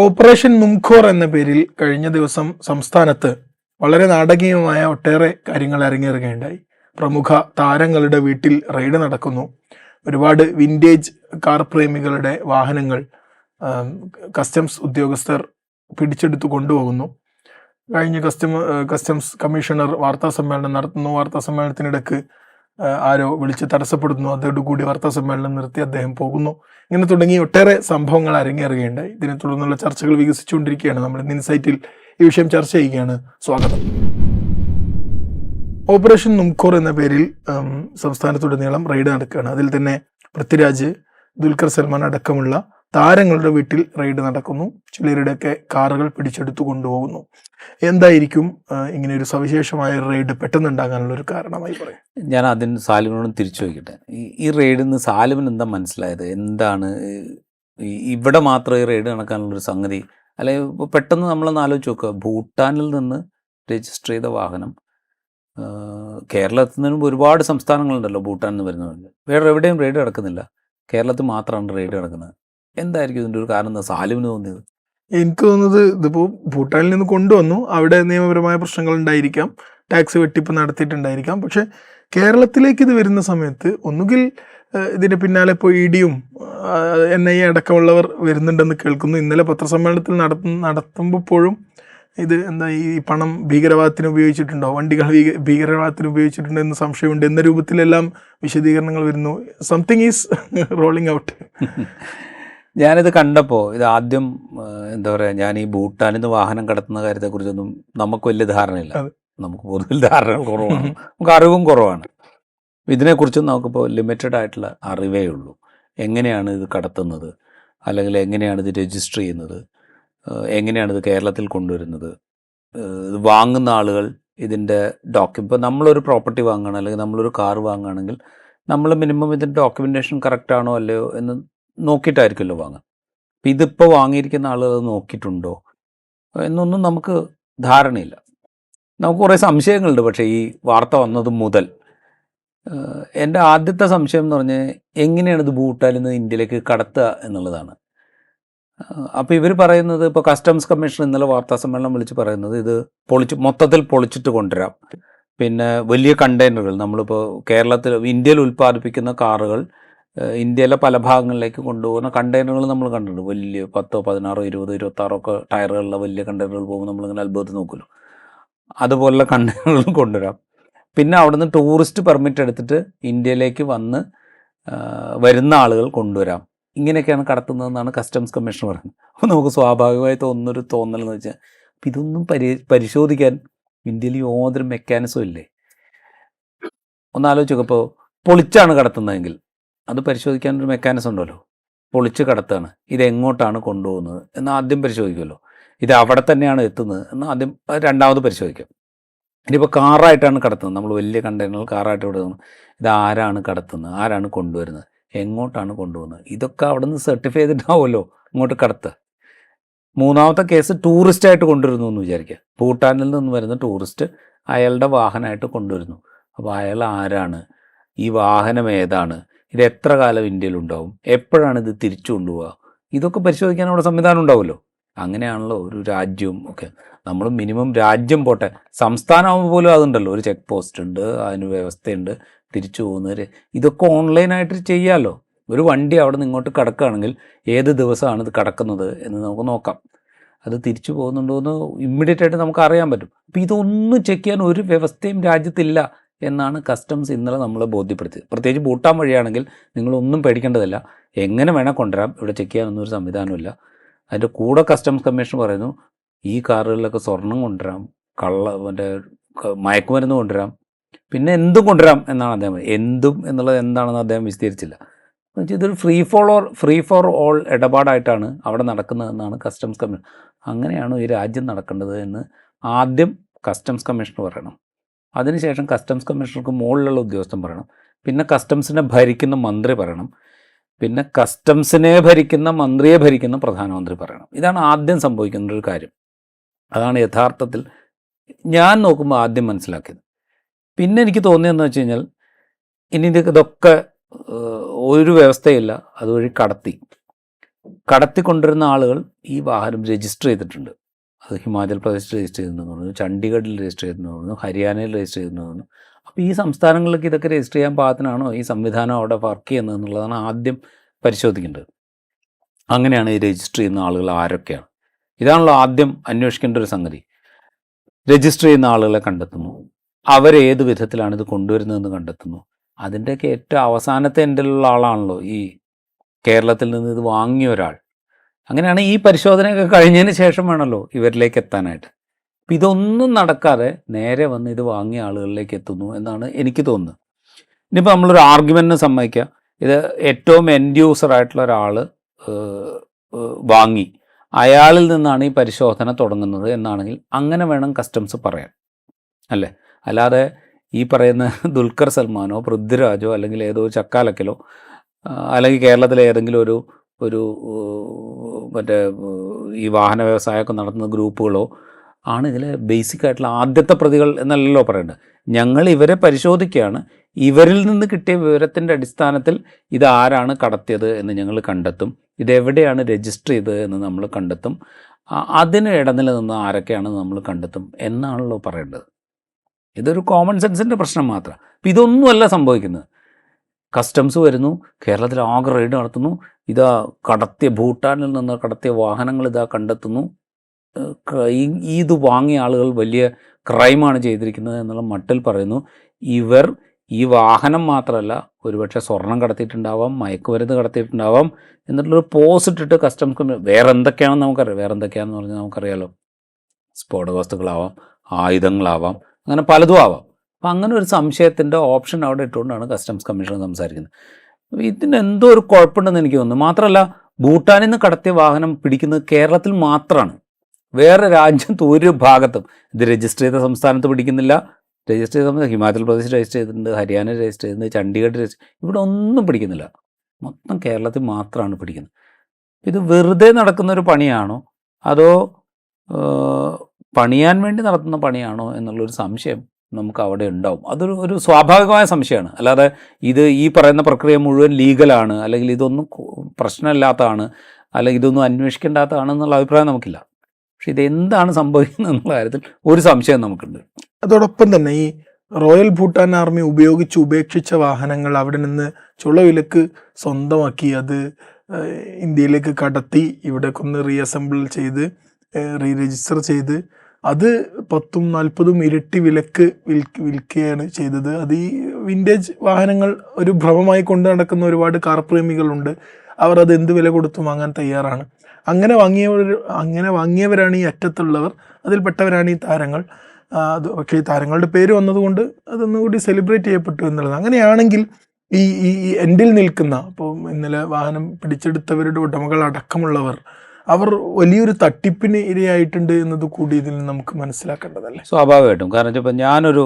Operation Numkhor എന്ന പേരിൽ കഴിഞ്ഞ ദിവസം സംസ്ഥാനത്ത് വളരെ നാടകീയമായ ഒട്ടേറെ കാര്യങ്ങൾ അരങ്ങേറുകയുണ്ടായി. പ്രമുഖ താരങ്ങളുടെ വീട്ടിൽ റെയ്ഡ് നടക്കുന്നു. ഒരുപാട് വിൻറ്റേജ് കാർ പ്രേമികളുടെ വാഹനങ്ങൾ കസ്റ്റംസ് ഉദ്യോഗസ്ഥർ പിടിച്ചെടുത്തു കൊണ്ടുപോകുന്നു. കഴിഞ്ഞ കസ്റ്റംസ് കമ്മീഷണർ വാർത്താ സമ്മേളനം നടത്തുന്നു. വാർത്താ സമ്മേളനത്തിനിടക്ക് ആരോ വിളിച്ച് തടസ്സപ്പെടുന്നു. അതോടുകൂടി വാർത്താ സമ്മേളനം നിർത്തി അദ്ദേഹം പോകുന്നു. ഇങ്ങനെ തുടങ്ങി ഒട്ടേറെ സംഭവങ്ങൾ അരങ്ങേറുകയുണ്ടായി. ഇതിനെ തുടർന്നുള്ള ചർച്ചകൾ വികസിച്ചുകൊണ്ടിരിക്കുകയാണ്. നമ്മൾ ഇന്ന് ഇൻസൈറ്റിൽ ഈ വിഷയം ചർച്ച ചെയ്യുകയാണ്. സ്വാഗതം. ഓപ്പറേഷൻ നുംഖോർ എന്ന പേരിൽ സംസ്ഥാനത്തുടനീളം റെയ്ഡ് നടക്കുകയാണ്. അതിൽ തന്നെ പൃഥ്വിരാജ്, ദുൽഖർ സൽമാൻ അടക്കമുള്ള താരങ്ങളുടെ വീട്ടിൽ റെയ്ഡ് നടക്കുന്നു. ചിലരുടെയൊക്കെ കാറുകൾ പിടിച്ചെടുത്തു കൊണ്ടുപോകുന്നു. എന്തായിരിക്കും ഇങ്ങനെ ഒരു സവിശേഷമായ റെയ്ഡ് പെട്ടെന്നുണ്ടാകാനുള്ള ഒരു കാരണമായി പറയും? ഞാൻ അതിന് സാലിമിനോടും തിരിച്ചു ചോദിക്കട്ടെ. ഈ റെയ്ഡിൽ നിന്ന് സാലിമിന് എന്താ മനസ്സിലായത്? എന്താണ് ഇവിടെ മാത്രം ഈ റെയ്ഡ് നടക്കാനുള്ളൊരു സംഗതി? അല്ലെങ്കിൽ ഇപ്പോൾ പെട്ടെന്ന് നമ്മളൊന്ന് ആലോചിച്ച് നോക്കുക. ഭൂട്ടാനിൽ നിന്ന് രജിസ്റ്റർ ചെയ്ത വാഹനം കേരളത്തിൽ നിന്നും ഒരുപാട് സംസ്ഥാനങ്ങളുണ്ടല്ലോ ഭൂട്ടാനിൽ നിന്ന് വരുന്നവരുണ്ട്. വേറെ എവിടെയും റെയ്ഡ് നടക്കുന്നില്ല, കേരളത്തിൽ മാത്രമാണ് റെയ്ഡ് നടക്കുന്നത്. എന്തായിരിക്കും ഇതിൻ്റെ ഒരു കാരണം? സാലിമിന് തോന്നിയത്? എനിക്ക് തോന്നുന്നത് ഇതിപ്പോൾ ഭൂട്ടാനിൽ നിന്ന് കൊണ്ടുവന്നു, അവിടെ നിയമപരമായ പ്രശ്നങ്ങൾ ഉണ്ടായിരിക്കാം, ടാക്സ് വെട്ടിപ്പ് നടത്തിയിട്ടുണ്ടായിരിക്കാം. പക്ഷെ കേരളത്തിലേക്ക് ഇത് വരുന്ന സമയത്ത് ഒന്നുകിൽ ഇതിൻ്റെ പിന്നാലെ ഇപ്പോൾ ഇഡിയും NIA അടക്കമുള്ളവർ വരുന്നുണ്ടെന്ന് കേൾക്കുന്നു. ഇന്നലെ പത്രസമ്മേളനത്തിൽ നടത്തുമ്പോഴും ഇത് എന്താ ഈ പണം ഭീകരവാദത്തിന് ഉപയോഗിച്ചിട്ടുണ്ടോ, വണ്ടികൾ ഭീകരവാദത്തിന് ഉപയോഗിച്ചിട്ടുണ്ടോ എന്ന് സംശയമുണ്ട് എന്ന രൂപത്തിലെല്ലാം വിശദീകരണങ്ങൾ വരുന്നു. Something is rolling out. ഞാനിത് കണ്ടപ്പോൾ ഇത് ആദ്യം എന്താ പറയുക, ഞാൻ ഈ ഭൂട്ടാനിൽ നിന്ന് വാഹനം കടത്തുന്ന കാര്യത്തെക്കുറിച്ചൊന്നും നമുക്ക് വലിയ ധാരണയില്ല. നമുക്ക് പൊതുവിൽ ധാരണകൾ കുറവാണ്, നമുക്ക് അറിവും കുറവാണ്. ഇതിനെക്കുറിച്ചും നമുക്കിപ്പോൾ ലിമിറ്റഡ് ആയിട്ടുള്ള അറിവേ ഉള്ളൂ. എങ്ങനെയാണ് ഇത് കടത്തുന്നത്, അല്ലെങ്കിൽ എങ്ങനെയാണ് ഇത് രജിസ്റ്റർ ചെയ്യുന്നത്, എങ്ങനെയാണ് ഇത് കേരളത്തിൽ കൊണ്ടുവരുന്നത്, ഇത് വാങ്ങുന്ന ആളുകൾ ഇതിൻ്റെ ഇപ്പോൾ നമ്മളൊരു പ്രോപ്പർട്ടി വാങ്ങുകയാണ് അല്ലെങ്കിൽ നമ്മളൊരു കാർ വാങ്ങുകയാണെങ്കിൽ നമ്മൾ മിനിമം ഇതിൻ്റെ ഡോക്യുമെൻറ്റേഷൻ കറക്റ്റാണോ അല്ലയോ എന്ന് നോക്കിയിട്ടായിരിക്കുമല്ലോ വാങ്ങുക. അപ്പം ഇതിപ്പോൾ വാങ്ങിയിരിക്കുന്ന ആളുകൾ അത് നോക്കിയിട്ടുണ്ടോ എന്നൊന്നും നമുക്ക് ധാരണയില്ല. നമുക്ക് കുറേ സംശയങ്ങളുണ്ട്. പക്ഷേ ഈ വാർത്ത വന്നത് മുതൽ എൻ്റെ ആദ്യത്തെ സംശയം എന്ന് പറഞ്ഞാൽ എങ്ങനെയാണ് ഇത് ഭൂട്ടാനിൽ നിന്ന് ഇന്ത്യയിലേക്ക് കടത്തുക എന്നുള്ളതാണ്. അപ്പോൾ ഇവർ പറയുന്നത്, ഇപ്പോൾ കസ്റ്റംസ് കമ്മീഷൻ ഇന്നലെ വാർത്താ സമ്മേളനം വിളിച്ച് പറയുന്നത് ഇത് മൊത്തത്തിൽ പൊളിച്ചിട്ട് കൊണ്ടുവരാം. പിന്നെ വലിയ കണ്ടെയ്നറുകൾ, നമ്മളിപ്പോൾ ഇന്ത്യയിൽ ഉൽപ്പാദിപ്പിക്കുന്ന കാറുകൾ ഇന്ത്യയിലെ പല ഭാഗങ്ങളിലേക്ക് കൊണ്ടുപോകുന്ന കണ്ടെയ്നറുകൾ നമ്മൾ കണ്ടിട്ടുണ്ട്. വലിയ 10, 16, 20, 26 ഒക്കെ ടയറുകളുള്ള വലിയ കണ്ടെയ്നറുകൾ പോകുമ്പോൾ നമ്മളിങ്ങനെ അത്ഭുതത്തിൽ നോക്കുമല്ലോ. അതുപോലുള്ള കണ്ടെയ്നറുകൾ കൊണ്ടുവരാം. പിന്നെ അവിടുന്ന് ടൂറിസ്റ്റ് പെർമിറ്റ് എടുത്തിട്ട് ഇന്ത്യയിലേക്ക് വരുന്ന ആളുകൾ കൊണ്ടുവരാം. ഇങ്ങനെയൊക്കെയാണ് കടത്തുന്നതെന്നാണ് കസ്റ്റംസ് കമ്മീഷൻ പറയുന്നത്. അപ്പോൾ നമുക്ക് സ്വാഭാവികമായി തോന്നുന്നൊരു തോന്നലെന്ന് വെച്ചാൽ അപ്പം ഇതൊന്നും പരിശോധിക്കാൻ ഇന്ത്യയിൽ യാതൊരു മെക്കാനിസം ഇല്ലേ? ഒന്നാലോചിച്ച് നോക്കുക. ഇപ്പോൾ പൊളിച്ചാണ് കടത്തുന്നതെങ്കിൽ അത് പരിശോധിക്കാനൊരു മെക്കാനിസം ഉണ്ടല്ലോ. പൊളിച്ച് കടത്താണ്, ഇതെങ്ങോട്ടാണ് കൊണ്ടുപോകുന്നത് എന്ന് ആദ്യം പരിശോധിക്കുമല്ലോ. ഇത് അവിടെ തന്നെയാണ് എത്തുന്നത് എന്ന് ആദ്യം രണ്ടാമത് പരിശോധിക്കാം. ഇനിയിപ്പോൾ കാറായിട്ടാണ് കടത്തുന്നത്, നമ്മൾ വലിയ കണ്ടെയ്നറുകൾ കാറായിട്ട് വിടുന്നത്, ഇത് ആരാണ് കടത്തുന്നത്, ആരാണ് കൊണ്ടുവരുന്നത്, എങ്ങോട്ടാണ് കൊണ്ടുപോകുന്നത്, ഇതൊക്കെ അവിടെ നിന്ന് സർട്ടിഫൈ ചെയ്തിട്ടാവുമല്ലോ ഇങ്ങോട്ട് കടത്തുക. മൂന്നാമത്തെ കേസ് ടൂറിസ്റ്റായിട്ട് കൊണ്ടുവരുന്നു എന്ന് വിചാരിക്കുക. ഭൂട്ടാനിൽ നിന്ന് വരുന്ന ടൂറിസ്റ്റ് അയാളുടെ വാഹനമായിട്ട് കൊണ്ടുവരുന്നു. അപ്പോൾ അയാൾ ആരാണ്, ഈ വാഹനം ഏതാണ്, ഇത് എത്ര കാലം ഇന്ത്യയിലുണ്ടാവും, എപ്പോഴാണ് ഇത് തിരിച്ചു കൊണ്ടുപോവുക, ഇതൊക്കെ പരിശോധിക്കാൻ അവിടെ സംവിധാനം ഉണ്ടാവുമല്ലോ. അങ്ങനെയാണല്ലോ ഒരു രാജ്യവും ഒക്കെ. നമ്മൾ മിനിമം രാജ്യം പോട്ടെ, സംസ്ഥാനമാകുമ്പോൾ പോലും അതുണ്ടല്ലോ, ഒരു ചെക്ക് പോസ്റ്റ് ഉണ്ട്, അതിന് വ്യവസ്ഥയുണ്ട്, തിരിച്ചു പോകുന്നവർ ഇതൊക്കെ ഓൺലൈനായിട്ട് ചെയ്യാമല്ലോ. ഒരു വണ്ടി അവിടെ നിന്ന് ഇങ്ങോട്ട് കിടക്കുകയാണെങ്കിൽ ഏത് ദിവസമാണ് ഇത് കിടക്കുന്നത് എന്ന് നമുക്ക് നോക്കാം. അത് തിരിച്ചു പോകുന്നുണ്ടോ എന്ന് ഇമ്മീഡിയറ്റ് ആയിട്ട് നമുക്ക് അറിയാൻ പറ്റും. അപ്പോൾ ഇതൊന്നും ചെക്ക് ചെയ്യാൻ ഒരു വ്യവസ്ഥയും രാജ്യത്തില്ല എന്നാണ് കസ്റ്റംസ് ഇന്നലെ നമ്മളെ ബോധ്യപ്പെടുത്തിയത്. പ്രത്യേകിച്ച് ഭൂട്ടാൻ വഴിയാണെങ്കിൽ നിങ്ങളൊന്നും പേടിക്കേണ്ടതില്ല, എങ്ങനെ വേണേൽ കൊണ്ടുവരാം, ഇവിടെ ചെക്ക് ചെയ്യാനൊന്നും ഒരു സംവിധാനമില്ല. അതിൻ്റെ കൂടെ കസ്റ്റംസ് കമ്മീഷൻ പറയുന്നു ഈ കാറുകളിലൊക്കെ സ്വർണം കൊണ്ടുവരാം, മയക്കുമരുന്ന് കൊണ്ടുവരാം, പിന്നെ എന്തും കൊണ്ടുവരാം എന്നാണ് അദ്ദേഹം. എന്തും എന്നുള്ളത് എന്താണെന്ന് അദ്ദേഹം വിശദീകരിച്ചില്ല. ഇതൊരു ഫ്രീ ഫോർ ഓൾ ഇടപാടായിട്ടാണ് അവിടെ നടക്കുന്നതെന്നാണ് കസ്റ്റംസ് കമ്മീഷൻ. അങ്ങനെയാണ് ഈ രാജ്യം നടക്കേണ്ടത് എന്ന് ആദ്യം കസ്റ്റംസ് കമ്മീഷണർ പറയണം. അതിനുശേഷം കസ്റ്റംസ് കമ്മീഷണർക്ക് മുകളിലുള്ള ഉദ്യോഗസ്ഥൻ പറയണം. പിന്നെ കസ്റ്റംസിനെ ഭരിക്കുന്ന മന്ത്രി പറയണം. പിന്നെ കസ്റ്റംസിനെ ഭരിക്കുന്ന മന്ത്രിയെ ഭരിക്കുന്ന പ്രധാനമന്ത്രി പറയണം. ഇതാണ് ആദ്യം സംഭവിക്കുന്ന ഒരു കാര്യം. അതാണ് യഥാർത്ഥത്തിൽ ഞാൻ നോക്കുമ്പോൾ ആദ്യം മനസ്സിലാക്കിയത്. പിന്നെ എനിക്ക് തോന്നിയെന്ന് വെച്ച് കഴിഞ്ഞാൽ ഇനി ഇതൊക്കെ ഒരു വ്യവസ്ഥയില്ല, അതുവഴി കടത്തി കടത്തിക്കൊണ്ടിരുന്ന ആളുകൾ ഈ വാഹനം രജിസ്റ്റർ ചെയ്തിട്ടുണ്ട്. അത് ഹിമാചൽ പ്രദേശിൽ രജിസ്റ്റർ ചെയ്തെന്ന് പറഞ്ഞു, ചണ്ഡീഗഡിൽ രജിസ്റ്റർ ചെയ്തെന്ന് പറഞ്ഞു, ഹരിയാനയിൽ രജിസ്റ്റർ ചെയ്തെന്ന് പറഞ്ഞു. അപ്പോൾ ഈ സംസ്ഥാനങ്ങളിലേക്ക് ഇതൊക്കെ രജിസ്റ്റർ ചെയ്യാൻ പാകത്തിനാണോ ഈ സംവിധാനം അവിടെ വർക്ക് ചെയ്യുന്നത് എന്നുള്ളതാണ് ആദ്യം പരിശോധിക്കേണ്ടത്. അങ്ങനെയാണ് ഈ രജിസ്റ്റർ ചെയ്യുന്ന ആളുകൾ ആരൊക്കെയാണ്, ഇതാണല്ലോ ആദ്യം അന്വേഷിക്കേണ്ട ഒരു സംഗതി. രജിസ്റ്റർ ചെയ്യുന്ന ആളുകളെ കണ്ടെത്തുന്നു, അവരേത് വിധത്തിലാണ് ഇത് കൊണ്ടുവരുന്നതെന്ന് കണ്ടെത്തുന്നു. അതിൻ്റെയൊക്കെ ഏറ്റവും അവസാനത്തെ എൻഡിലുള്ള ആളാണല്ലോ ഈ കേരളത്തിൽ നിന്ന് ഇത് വാങ്ങിയ ഒരാൾ. അങ്ങനെയാണ് ഈ പരിശോധനയൊക്കെ കഴിഞ്ഞതിന് ശേഷം വേണമല്ലോ ഇവരിലേക്ക് എത്താനായിട്ട്. അപ്പം ഇതൊന്നും നടക്കാതെ നേരെ വന്ന് ഇത് വാങ്ങിയ ആളുകളിലേക്ക് എത്തുന്നു എന്നാണ് എനിക്ക് തോന്നുന്നത്. ഇനിയിപ്പോൾ നമ്മളൊരു ആർഗ്യുമെൻറ്റിന് സമ്മതിക്കുക, ഇത് ഏറ്റവും എൻഡ് യൂസറായിട്ടുള്ള ഒരാൾ വാങ്ങി, അയാളിൽ നിന്നാണ് ഈ പരിശോധന തുടങ്ങുന്നത് എന്നാണെങ്കിൽ അങ്ങനെ വേണം കസ്റ്റംസ് പറയാൻ, അല്ലേ? അല്ലാതെ ഈ പറയുന്ന ദുൽഖർ സൽമാനോ പൃഥ്വിരാജോ അല്ലെങ്കിൽ ഏതോ ചക്കാലക്കലോ അല്ലെങ്കിൽ കേരളത്തിലെ ഏതെങ്കിലും ഒരു മറ്റേ ഈ വാഹന വ്യവസായമൊക്കെ നടത്തുന്ന ഗ്രൂപ്പുകളോ ആണ് ഇതിലെ ബേസിക് ആയിട്ടുള്ള ആദ്യത്തെ പ്രതികൾ എന്നല്ലല്ലോ പറയേണ്ടത്. ഞങ്ങൾ ഇവരെ പരിശോധിക്കുകയാണ്, ഇവരിൽ നിന്ന് കിട്ടിയ വിവരത്തിൻ്റെ അടിസ്ഥാനത്തിൽ ഇതാരാണ് കടത്തിയത് എന്ന് ഞങ്ങൾ കണ്ടെത്തും, ഇതെവിടെയാണ് രജിസ്റ്റർ ചെയ്തത് എന്ന് നമ്മൾ കണ്ടെത്തും, അതിന് ഇടനില നിന്ന് ആരൊക്കെയാണെന്ന് നമ്മൾ കണ്ടെത്തും എന്നാണല്ലോ പറയേണ്ടത്. ഇതൊരു കോമൺ സെൻസിൻ്റെ പ്രശ്നം മാത്രമാണ്. അപ്പം ഇതൊന്നുമല്ല സംഭവിക്കുന്നത്. കസ്റ്റംസ് വരുന്നു, കേരളത്തിൽ ആകെ റെയ്ഡ് നടത്തുന്നു, ഇതാ കടത്തിയ ഭൂട്ടാനിൽ നിന്ന് കടത്തിയ വാഹനങ്ങൾ ഇതാ കണ്ടെത്തുന്നു, ഇത് വാങ്ങിയ ആളുകൾ വലിയ ക്രൈമാണ് ചെയ്തിരിക്കുന്നത് എന്നുള്ള മട്ടിൽ പറയുന്നു. ഇവർ ഈ വാഹനം മാത്രമല്ല, ഒരുപക്ഷെ സ്വർണം കടത്തിയിട്ടുണ്ടാവാം, മയക്കുമരുന്ന് കടത്തിയിട്ടുണ്ടാവാം എന്നിട്ടുള്ളൊരു പോസ്റ്റ് ഇട്ടിട്ട് കസ്റ്റംസ് വേറെ എന്തൊക്കെയാണെന്ന് നമുക്കറിയാം. വേറെ എന്തൊക്കെയാണെന്ന് പറഞ്ഞാൽ നമുക്കറിയാലോ, സ്ഫോടക വസ്തുക്കളാവാം, ആയുധങ്ങളാവാം, അങ്ങനെ പലതും ആവാം. അപ്പം അങ്ങനെ ഒരു സംശയത്തിൻ്റെ ഓപ്ഷൻ അവിടെ ഇട്ടുകൊണ്ടാണ് കസ്റ്റംസ് കമ്മീഷൻ സംസാരിക്കുന്നത്. ഇതിന് എന്തോ ഒരു കുഴപ്പമുണ്ടെന്ന് എനിക്ക് തോന്നുന്നു. മാത്രമല്ല, ഭൂട്ടാനിൽ നിന്ന് കടത്തിയ വാഹനം പിടിക്കുന്നത് കേരളത്തിൽ മാത്രമാണ്, വേറെ രാജ്യത്ത് ഒരു ഭാഗത്തും ഇത് രജിസ്റ്റർ ചെയ്ത സംസ്ഥാനത്ത് പിടിക്കുന്നില്ല. രജിസ്റ്റർ ചെയ്ത ഹിമാചൽ പ്രദേശ് രജിസ്റ്റർ ചെയ്തിട്ടുണ്ട്, ഹരിയാന രജിസ്റ്റർ ചെയ്തിട്ടുണ്ട്, ചണ്ഡീഗഡ് രജിസ്റ്റർ, ഇവിടെ ഒന്നും പിടിക്കുന്നില്ല, മൊത്തം കേരളത്തിൽ മാത്രമാണ് പിടിക്കുന്നത്. ഇത് വെറുതെ നടക്കുന്ന ഒരു പണിയാണോ അതോ പണിയാൻ വേണ്ടി നടത്തുന്ന പണിയാണോ എന്നുള്ളൊരു സംശയം നമുക്ക് അവിടെ ഉണ്ടാവും. അതൊരു സ്വാഭാവികമായ സംശയമാണ്. അല്ലാതെ ഇത് ഈ പറയുന്ന പ്രക്രിയ മുഴുവൻ ലീഗലാണ്, അല്ലെങ്കിൽ ഇതൊന്നും പ്രശ്നമില്ലാത്തതാണ്, അല്ലെങ്കിൽ ഇതൊന്നും അന്വേഷിക്കേണ്ടാത്തതാണെന്നുള്ള അഭിപ്രായം നമുക്കില്ല. പക്ഷെ ഇതെന്താണ് സംഭവിക്കുന്നത് എന്നുള്ള കാര്യത്തിൽ ഒരു സംശയം നമുക്കുണ്ട്. അതോടൊപ്പം തന്നെ ഈ റോയൽ ഭൂട്ടാൻ ആർമി ഉപേക്ഷിച്ച വാഹനങ്ങൾ അവിടെ നിന്ന് ചുളവിലക്ക് സ്വന്തമാക്കി അത് ഇന്ത്യയിലേക്ക് കടത്തി ഇവിടെ ഒന്ന് റീഅസംബിൾ ചെയ്ത് രജിസ്റ്റർ ചെയ്ത് അത് 10-40 ഇരട്ടി വിലക്ക് വിൽക്കുകയാണ് ചെയ്തത്. അത് ഈ വിൻറ്റേജ് വാഹനങ്ങൾ ഒരു ഭ്രമമായി കൊണ്ട് നടക്കുന്ന ഒരുപാട് കാർ പ്രേമികളുണ്ട്. അവർ അത് എന്ത് വില കൊടുത്തു വാങ്ങാൻ തയ്യാറാണ്. അങ്ങനെ വാങ്ങിയവരാണ് ഈ അറ്റത്തുള്ളവർ, അതിൽപ്പെട്ടവരാണ് ഈ താരങ്ങൾ. പക്ഷേ ഈ താരങ്ങളുടെ പേര് വന്നതുകൊണ്ട് അതൊന്നുകൂടി സെലിബ്രേറ്റ് ചെയ്യപ്പെട്ടു എന്നുള്ളത്. അങ്ങനെയാണെങ്കിൽ ഈ എൻഡിൽ നിൽക്കുന്ന, ഇപ്പോൾ ഇന്നലെ വാഹനം പിടിച്ചെടുത്തവരുടെ ഉടമകൾ അടക്കമുള്ളവർ, അവർ വലിയൊരു തട്ടിപ്പിന് ഇരയായിട്ടുണ്ട് എന്നത് കൂടി ഇതിൽ നമുക്ക് മനസ്സിലാക്കേണ്ടതല്ലേ? സ്വാഭാവികമായിട്ടും. കാരണം ഇപ്പം ഞാനൊരു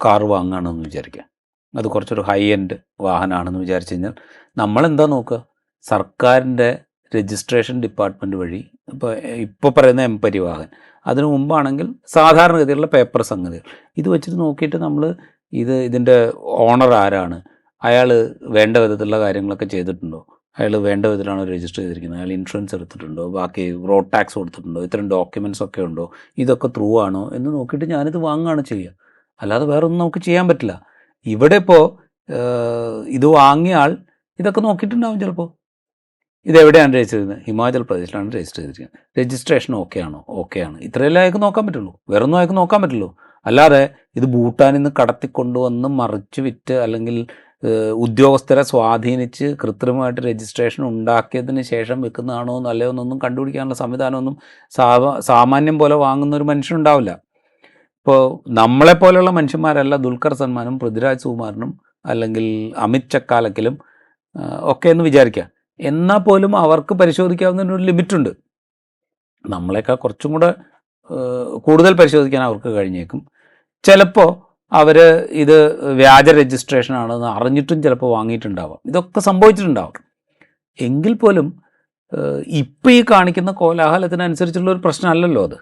കാർ വാങ്ങുകയാണെന്ന് വിചാരിക്കാം, അത് കുറച്ചൊരു ഹൈ എൻഡ് വാഹനമാണെന്ന് വിചാരിച്ചു കഴിഞ്ഞാൽ നമ്മളെന്താ നോക്കുക, സർക്കാരിൻ്റെ രജിസ്ട്രേഷൻ ഡിപ്പാർട്ട്മെൻറ്റ് വഴി, ഇപ്പോൾ പറയുന്ന എംപരിവാഹൻ, അതിനു മുമ്പാണെങ്കിൽ സാധാരണഗതിയിലുള്ള പേപ്പർ സംഗതികൾ ഇത് വെച്ചിട്ട് നോക്കിയിട്ട് നമ്മൾ ഇതിൻ്റെ ഓണർ ആരാണ്, അയാൾ വേണ്ട വിധത്തിലുള്ള കാര്യങ്ങളൊക്കെ ചെയ്തിട്ടുണ്ടോ, അയാൾ വേണ്ട വിധത്തിലാണ് രജിസ്റ്റർ ചെയ്തിരിക്കുന്നത്, അയാൾ ഇൻഷുറൻസ് എടുത്തിട്ടുണ്ടോ, ബാക്കി റോഡ് ടാക്സ് കൊടുത്തിട്ടുണ്ടോ, ഇത്തരം ഡോക്യുമെൻറ്റ്സ് ഒക്കെ ഉണ്ടോ, ഇതൊക്കെ ത്രൂ ആണോ എന്ന് നോക്കിയിട്ട് ഞാനിത് വാങ്ങുകയാണ് ചെയ്യുക. അല്ലാതെ വേറെ ഒന്നും നമുക്ക് ചെയ്യാൻ പറ്റില്ല. ഇവിടെ ഇപ്പോൾ ഇത് വാങ്ങിയ ആൾ ഇതൊക്കെ നോക്കിയിട്ടുണ്ടാവും. ചിലപ്പോൾ ഇതെവിടെയാണ് രജിസ്റ്റർ ചെയ്യുന്നത്, ഹിമാചൽ പ്രദേശിലാണ് രജിസ്റ്റർ ചെയ്തിരിക്കുന്നത്, രജിസ്ട്രേഷൻ ഓക്കെയാണ്, ഇത്രയല്ലേ അയാൾക്ക് നോക്കാൻ പറ്റുള്ളൂ, വേറൊന്നും അയാൾക്ക് നോക്കാൻ പറ്റുള്ളൂ. അല്ലാതെ ഇത് ഭൂട്ടാനിൽ നിന്ന് കടത്തിക്കൊണ്ടുവന്ന് മറിച്ച് വിറ്റ് അല്ലെങ്കിൽ ഉദ്യോഗസ്ഥരെ സ്വാധീനിച്ച് കൃത്രിമമായിട്ട് രജിസ്ട്രേഷൻ ഉണ്ടാക്കിയതിന് ശേഷം വെക്കുന്നതാണോ നല്ലയോ എന്നൊന്നും കണ്ടുപിടിക്കാനുള്ള സംവിധാനമൊന്നും സാമാന്യം പോലെ വാങ്ങുന്ന ഒരു മനുഷ്യനുണ്ടാവില്ല. ഇപ്പോൾ നമ്മളെപ്പോലെയുള്ള മനുഷ്യന്മാരല്ല ദുൽഖർ സൽമാനും പൃഥ്വിരാജ് സുകുമാരനും അല്ലെങ്കിൽ അമിത് ചക്കാലക്കലും ഒക്കെ എന്ന് വിചാരിക്കുക. എന്നാൽ പോലും അവർക്ക് പരിശോധിക്കാവുന്നതിനൊരു ലിമിറ്റുണ്ട്. നമ്മളെക്കാൾ കുറച്ചും കൂടെ കൂടുതൽ പരിശോധിക്കാൻ അവർക്ക് കഴിഞ്ഞേക്കും. ചിലപ്പോൾ അവർ ഇത് വ്യാജ രജിസ്ട്രേഷനാണെന്ന് അറിഞ്ഞിട്ടും ചിലപ്പോൾ വാങ്ങിയിട്ടുണ്ടാവാം. ഇതൊക്കെ സംഭവിച്ചിട്ടുണ്ടാവും. എങ്കിൽ പോലും ഇപ്പം ഈ കാണിക്കുന്ന കോലാഹലത്തിനനുസരിച്ചുള്ള ഒരു പ്രശ്നമല്ലല്ലോ അത്.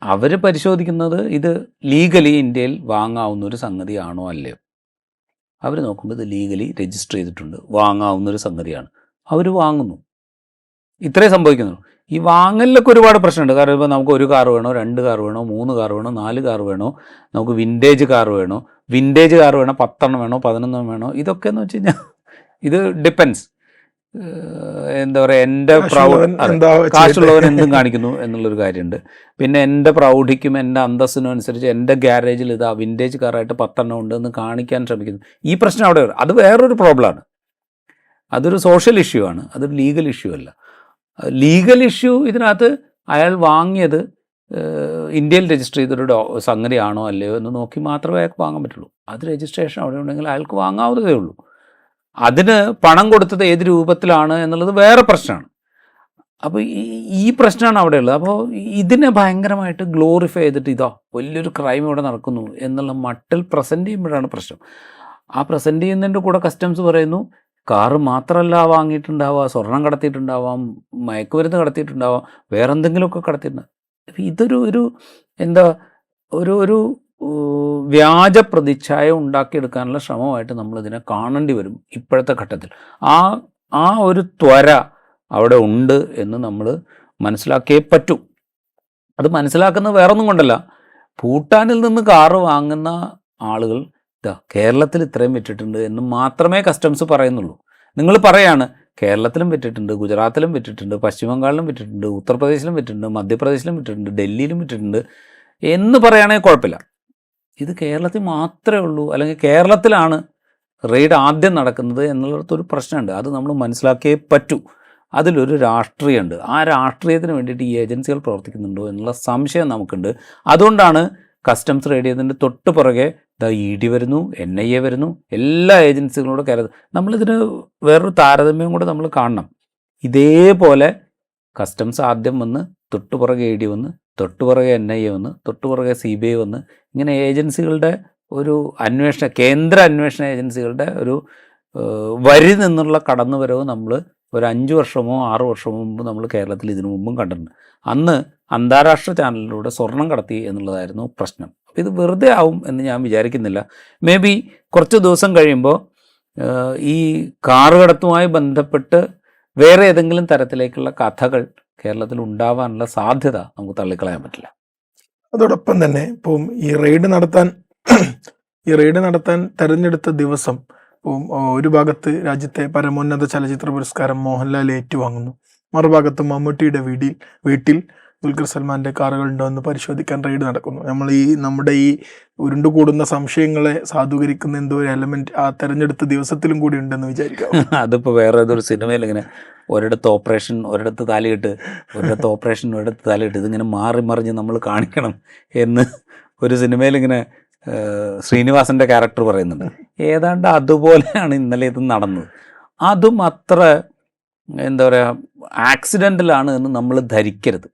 അവർ പരിശോധിക്കുന്നത് ഇത് ലീഗലി ഇന്ത്യയിൽ വാങ്ങാവുന്നൊരു സംഗതിയാണോ അല്ലയോ. അവർ നോക്കുമ്പോൾ ഇത് ലീഗലി രജിസ്റ്റർ ചെയ്തിട്ടുണ്ട്, വാങ്ങാവുന്നൊരു സംഗതിയാണ്, അവർ വാങ്ങുന്നു. ഇത്രയും സംഭവിക്കുന്നു. ഈ വാങ്ങലിലൊക്കെ ഒരുപാട് പ്രശ്നമുണ്ട്. കാരണം ഇപ്പോൾ നമുക്ക് 1 കാർ വേണോ, 2 കാർ വേണോ, 3 കാർ വേണോ, 4 കാർ വേണോ, നമുക്ക് വിൻറ്റേജ് കാർ വേണോ, വിൻറ്റേജ് കാർ വേണോ, 10 വേണോ, 11 വേണോ, ഇതൊക്കെ എന്ന് വെച്ച് കഴിഞ്ഞാൽ ഇത് ഡിപ്പെൻസ്. എന്താ പറയുക, എൻ്റെ കാശുള്ളവൻ എന്തും കാണിക്കുന്നു എന്നുള്ളൊരു കാര്യമുണ്ട്. പിന്നെ എൻ്റെ പ്രൗഢിക്കും എൻ്റെ അന്തസ്സിനും അനുസരിച്ച് എൻ്റെ ഗ്യാരേജിൽ ഇതാ വിൻറ്റേജ് കാറായിട്ട് 10 ഉണ്ട് എന്ന് കാണിക്കാൻ ശ്രമിക്കുന്നു. ഈ പ്രശ്നം അവിടെ വരും. അത് വേറൊരു പ്രോബ്ലമാണ്. അതൊരു സോഷ്യൽ ഇഷ്യൂ ആണ്, അതൊരു ലീഗൽ ഇഷ്യൂ അല്ല. ലീഗൽ ഇഷ്യൂ ഇതിനകത്ത് അയാൾ വാങ്ങിയത് ഇന്ത്യയിൽ രജിസ്റ്റർ ചെയ്തൊരു സംഗതിയാണോ അല്ലയോ എന്ന് നോക്കി മാത്രമേ അയാൾക്ക് വാങ്ങാൻ പറ്റുള്ളൂ. അത് രജിസ്ട്രേഷൻ അവിടെ ഉണ്ടെങ്കിൽ അയാൾക്ക് വാങ്ങാവുന്നതേ ഉള്ളൂ. അതിന് പണം കൊടുത്തത് ഏത് രൂപത്തിലാണ് എന്നുള്ളത് വേറെ പ്രശ്നമാണ്. അപ്പോൾ ഈ പ്രശ്നമാണ് അവിടെ ഉള്ളത്. അപ്പോൾ ഇതിനെ ഭയങ്കരമായിട്ട് ഗ്ലോറിഫൈ ചെയ്തിട്ട് ഇതാ വലിയൊരു ക്രൈം ഇവിടെ നടക്കുന്നു എന്നുള്ള മട്ടിൽ പ്രസൻറ്റ് ചെയ്യുമ്പോഴാണ് പ്രശ്നം. ആ പ്രസൻറ്റ് ചെയ്യുന്നതിൻ്റെ കൂടെ കസ്റ്റംസ് പറയുന്നു കാറ് മാത്രമല്ല വാങ്ങിയിട്ടുണ്ടാവുക, സ്വർണം കടത്തിയിട്ടുണ്ടാവാം, മയക്കുമരുന്ന് കടത്തിയിട്ടുണ്ടാവാം, വേറെ എന്തെങ്കിലുമൊക്കെ കടത്തിയിട്ടുണ്ട്. അപ്പോൾ ഇതൊരു എന്താ ഒരു വ്യാജ പ്രതിച്ഛായ ഉണ്ടാക്കിയെടുക്കാനുള്ള ശ്രമമായിട്ട് നമ്മളിതിനെ കാണേണ്ടി വരും ഇപ്പോഴത്തെ ഘട്ടത്തിൽ. ആ ഒരു ത്വര അവിടെ ഉണ്ട് എന്ന് നമ്മൾ മനസ്സിലാക്കിയേ പറ്റൂ. അത് മനസ്സിലാക്കുന്നത് വേറൊന്നും കൊണ്ടല്ല, ഭൂട്ടാനിൽ നിന്ന് കാറ് വാങ്ങുന്ന ആളുകൾ കേരളത്തിൽ ഇത്രയും വിറ്റിട്ടുണ്ട് എന്ന് മാത്രമേ കസ്റ്റംസ് പറയുന്നുള്ളൂ. നിങ്ങൾ പറയാണ് കേരളത്തിലും വിറ്റിട്ടുണ്ട്, ഗുജറാത്തിലും വിറ്റിട്ടുണ്ട്, പശ്ചിമ ബംഗാളിലും വിറ്റിട്ടുണ്ട്, ഉത്തർപ്രദേശിലും വിറ്റിട്ടുണ്ട്, മധ്യപ്രദേശിലും വിറ്റിട്ടുണ്ട്, ഡൽഹിയിലും വിറ്റിട്ടുണ്ട് എന്ന് പറയുകയാണെങ്കിൽ കുഴപ്പമില്ല. ഇത് കേരളത്തിൽ മാത്രമേ ഉള്ളൂ, അല്ലെങ്കിൽ കേരളത്തിലാണ് റെയ്ഡ് ആദ്യം നടക്കുന്നത് എന്നുള്ളൊരു പ്രശ്നമുണ്ട്. അത് നമ്മൾ മനസ്സിലാക്കിയേ പറ്റൂ. അതിലൊരു രാഷ്ട്രീയമുണ്ട്. ആ രാഷ്ട്രീയത്തിന് വേണ്ടിയിട്ട് ഈ ഏജൻസികൾ പ്രവർത്തിക്കുന്നുണ്ടോ എന്നുള്ള സംശയം നമുക്കുണ്ട്. അതുകൊണ്ടാണ് കസ്റ്റംസ് റെയ്ഡ് ചെയ്തതിൻ്റെ തൊട്ട് പുറകെ ED വരുന്നു, NIA വരുന്നു, എല്ലാ ഏജൻസികളോടും കയറുന്നത്. നമ്മളിതിന് വേറൊരു താരതമ്യം കൂടെ നമ്മൾ കാണണം. ഇതേപോലെ കസ്റ്റംസ് ആദ്യം വന്ന്, തൊട്ട് പുറകെ ED വന്ന്, തൊട്ട് പുറകെ NIA വന്ന്, തൊട്ട് പുറകെ CBI വന്ന്, ഇങ്ങനെ ഏജൻസികളുടെ ഒരു കേന്ദ്ര അന്വേഷണ ഏജൻസികളുടെ ഒരു വരി നിന്നുള്ള കടന്നുവരവ് നമ്മൾ ഒരു 5 വർഷമോ 6 വർഷമോ മുമ്പ് നമ്മൾ കേരളത്തിൽ ഇതിനു മുമ്പും കണ്ടിട്ടുണ്ട്. അന്ന് അന്താരാഷ്ട്ര ചാനലിലൂടെ സ്വർണം കടത്തി എന്നുള്ളതായിരുന്നു പ്രശ്നം. അപ്പോൾ ഇത് വെറുതെ ആവും എന്ന് ഞാൻ വിചാരിക്കുന്നില്ല. മേ ബി കുറച്ച് ദിവസം കഴിയുമ്പോൾ ഈ കാറ് കടത്തുമായി ബന്ധപ്പെട്ട് വേറെ ഏതെങ്കിലും തരത്തിലേക്കുള്ള കഥകൾ കേരളത്തിൽ ഉണ്ടാവാനുള്ള സാധ്യത നമുക്ക് തള്ളിക്കളയാൻ പറ്റില്ല. അതോടൊപ്പം തന്നെ ഇപ്പം ഈ റെയ്ഡ് നടത്താൻ തെരഞ്ഞെടുത്ത ദിവസം ഒരു ഭാഗത്ത് രാജ്യത്തെ പരമോന്നത ചലച്ചിത്ര പുരസ്കാരം മോഹൻലാൽ ഏറ്റുവാങ്ങുന്നു, മറുഭാഗത്ത് മമ്മൂട്ടിയുടെ വീട്ടിൽ ദുൽഖർ സൽമാന്റെ കാറുകളുണ്ടോ എന്ന് പരിശോധിക്കാൻ റെയ്ഡ് നടക്കുന്നു. നമ്മുടെ ഈ ഉരുണ്ടുകൂടുന്ന സംശയങ്ങളെ സാധൂകരിക്കുന്ന എന്തോ ഒരു എലമെന്റ് ആ തെരഞ്ഞെടുത്ത ദിവസത്തിലും കൂടി ഉണ്ടെന്ന് വിചാരിക്കാം. അതിപ്പോൾ വേറെ ഏതൊരു സിനിമയിൽ ഇങ്ങനെ ഒരിടത്ത് ഓപ്പറേഷൻ ഒരിടത്ത് തലയിട്ട്, ഇതിങ്ങനെ മാറി മറിഞ്ഞ് നമ്മൾ കാണിക്കണം എന്ന് ഒരു സിനിമയിൽ ഇങ്ങനെ ശ്രീനിവാസൻ്റെ ക്യാരക്ടർ പറയുന്നുണ്ട്. ഏതാണ്ട് അതുപോലെയാണ് ഇന്നലെ ഇത് നടന്നത്. അതും അത്ര എന്താ പറയുക ആക്സിഡൻ്റലാണ് എന്ന് നമ്മൾ ധരിക്കരുത്.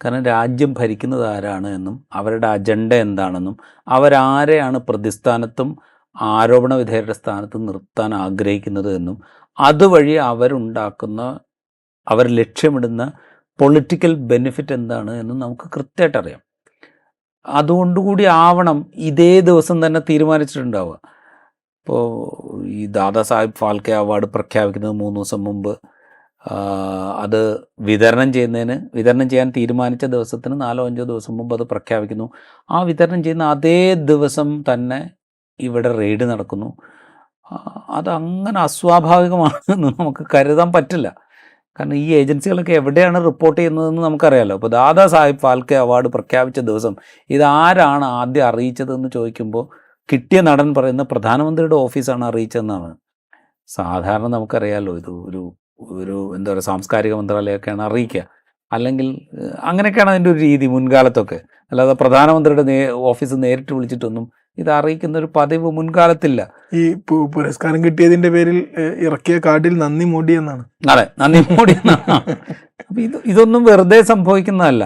കാരണം രാജ്യം ഭരിക്കുന്നത് ആരാണ് എന്നും അവരുടെ അജണ്ട എന്താണെന്നും അവരാരെയാണ് പ്രതിസ്ഥാനത്തും ആരോപണ വിധേയരുടെ സ്ഥാനത്തും നിർത്താൻ ആഗ്രഹിക്കുന്നത് എന്നും അതുവഴി അവർ ലക്ഷ്യമിടുന്ന പൊളിറ്റിക്കൽ ബെനിഫിറ്റ് എന്താണ് എന്നും നമുക്ക് കൃത്യമായിട്ട് അറിയാം. അതുകൊണ്ടുകൂടി ആവണം ഇതേ ദിവസം തന്നെ തീരുമാനിച്ചിട്ടുണ്ടാവുക. ഇപ്പോൾ ഈ ദാദാ സാഹിബ് ഫാൽക്കെ അവാർഡ് പ്രഖ്യാപിക്കുന്നത് 3 ദിവസം മുമ്പ്, അത് വിതരണം ചെയ്യാൻ തീരുമാനിച്ച ദിവസത്തിന് 4-5 ദിവസം മുമ്പ് അത് പ്രഖ്യാപിക്കുന്നു. ആ വിതരണം ചെയ്യുന്ന അതേ ദിവസം തന്നെ ഇവിടെ റെയ്ഡ് നടക്കുന്നു. അതങ്ങനെ അസ്വാഭാവികമാണെന്ന് നമുക്ക് കരുതാൻ പറ്റില്ല. കാരണം ഈ ഏജൻസികളൊക്കെ എവിടെയാണ് റിപ്പോർട്ട് ചെയ്യുന്നതെന്ന് നമുക്കറിയാമല്ലോ. അപ്പോൾ ദാദാ സാഹിബ് ഫാൽക്കെ അവാർഡ് പ്രഖ്യാപിച്ച ദിവസം ഇതാരാണ് ആദ്യം അറിയിച്ചതെന്ന് ചോദിക്കുമ്പോൾ കിട്ടിയ നടൻ പറയുന്ന പ്രധാനമന്ത്രിയുടെ ഓഫീസാണ് അറിയിച്ചതെന്നാണ്. സാധാരണ നമുക്കറിയാമല്ലോ ഇത് ഒരു എന്താ പറയുക സാംസ്കാരിക മന്ത്രാലയമൊക്കെയാണ് അറിയിക്കുക, അല്ലെങ്കിൽ അങ്ങനെയൊക്കെയാണ് അതിൻ്റെ ഒരു രീതി മുൻകാലത്തൊക്കെ. അല്ലാതെ പ്രധാനമന്ത്രിയുടെ ഓഫീസ് നേരിട്ട് വിളിച്ചിട്ടൊന്നും ഇത് അറിയിക്കുന്ന ഒരു പതിവ് മുൻകാലത്തില്ല. ഈ പുരസ്കാരം കിട്ടിയതിൻ്റെ പേരിൽ ഇറക്കിയ കാർഡിൽ നന്ദി മോഡി എന്നാണ്. അതെ, നന്ദി മോഡി എന്നാണ്. അപ്പം ഇതൊന്നും വെറുതെ സംഭവിക്കുന്നതല്ല.